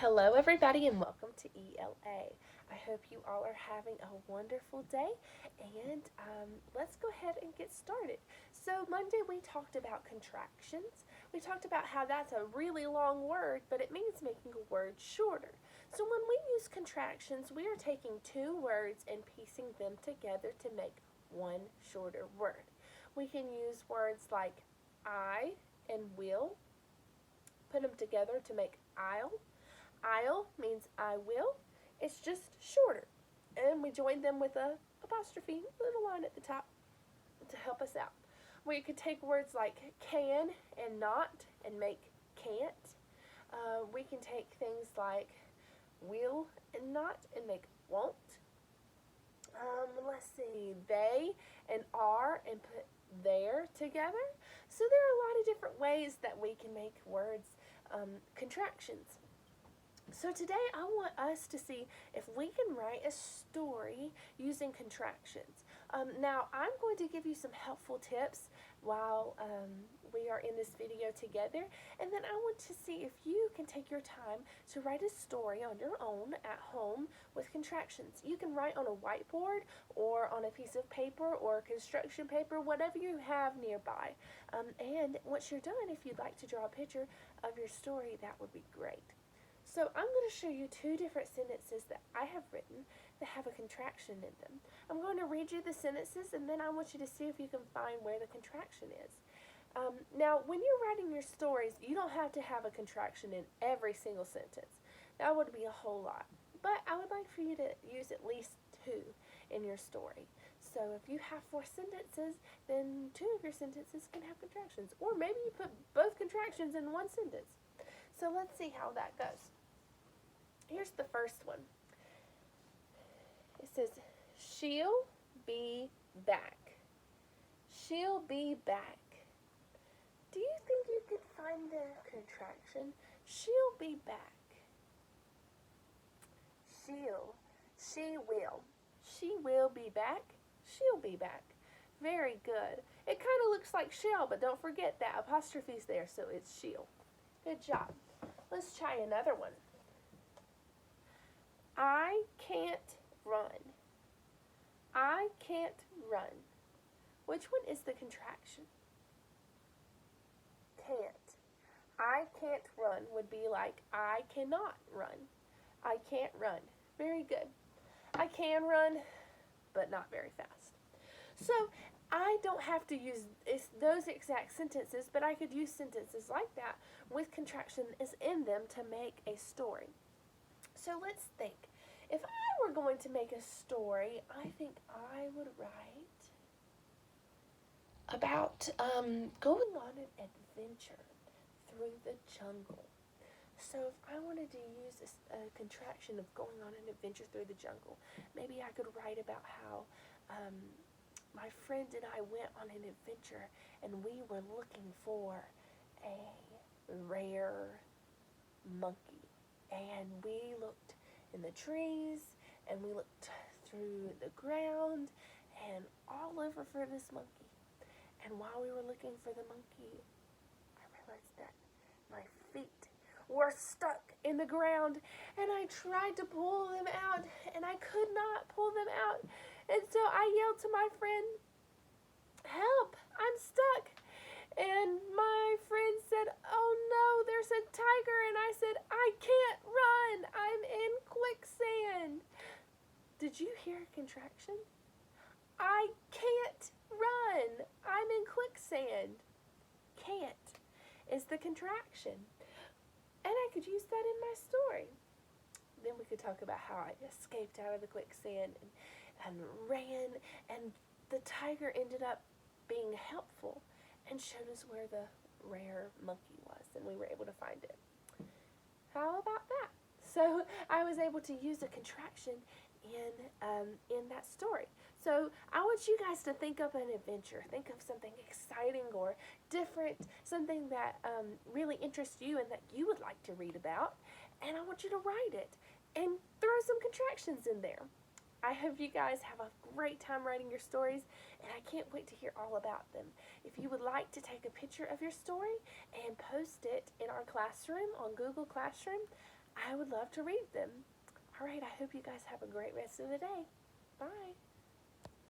Hello, everybody, and welcome to ELA. I hope you all are having a wonderful day, and let's go ahead and get started. So, Monday we talked about contractions. We talked about how that's a really long word, but it means making a word shorter. So, when we use contractions, we are taking two words and piecing them together to make one shorter word. We can use words like I and will, put them together to make I'll. I'll means I will. It's just shorter. And we join them with a apostrophe, little line at the top to help us out. We could take words like can and not and make can't. We can take things like will and not and make won't. Let's see, they and are and put there together. So there are a lot of different ways that we can make words contractions. So today I want us to see if we can write a story using contractions. Now I'm going to give you some helpful tips while we are in this video together, and then I want to see if you can take your time to write a story on your own at home with contractions. You can write on a whiteboard or on a piece of paper or construction paper, whatever you have nearby. And once you're done, if you'd like to draw a picture of your story, that would be great. So I'm going to show you two different sentences that I have written that have a contraction in them. I'm going to read you the sentences, and then I want you to see if you can find where the contraction is. Now, when you're writing your stories, you don't have to have a contraction in every single sentence. That would be a whole lot. But I would like for you to use at least two in your story. So if you have four sentences, then two of your sentences can have contractions. Or maybe you put both contractions in one sentence. So let's see how that goes. Here's the first one. It says, she'll be back. She'll be back. Do you think you could find the contraction? She'll be back. She will. She will be back. She'll be back. Very good. It kind of looks like shall, but don't forget that apostrophe's there, so it's she'll. Good job. Let's try another one. I can't run. I can't run. Which one is the contraction? Can't. I can't run would be like I cannot run. I can't run. Very good. I can run, but not very fast. So I don't have to use those exact sentences, but I could use sentences like that with contractions in them to make a story. So let's think. If I were going to make a story, I think I would write about going on an adventure through the jungle. So if I wanted to use a contraction of going on an adventure through the jungle, maybe I could write about how my friend and I went on an adventure and we were looking for a rare monkey. And we looked in the trees and we looked through the ground and all over for this monkey. And while we were looking for the monkey, I realized that my feet were stuck in the ground and I tried to pull them out and I could not pull them out. And so I yelled to my friend, "Help, I'm stuck." And my friend said, "Oh no, there's a tiger." And I said, "I can't run, I'm in quicksand." Did you hear a contraction? I can't run, I'm in quicksand. Can't is the contraction. And I could use that in my story. Then we could talk about how I escaped out of the quicksand and ran, and the tiger ended up being helpful and showed us where the rare monkey was, and we were able to find it. How about that? So I was able to use a contraction in that story. So I want you guys to think of an adventure. Think of something exciting or different, something that really interests you and that you would like to read about. And I want you to write it and throw some contractions in there. I hope you guys have a great time writing your stories, and I can't wait to hear all about them. If you would like to take a picture of your story and post it in our classroom on Google Classroom, I would love to read them. All right, I hope you guys have a great rest of the day. Bye.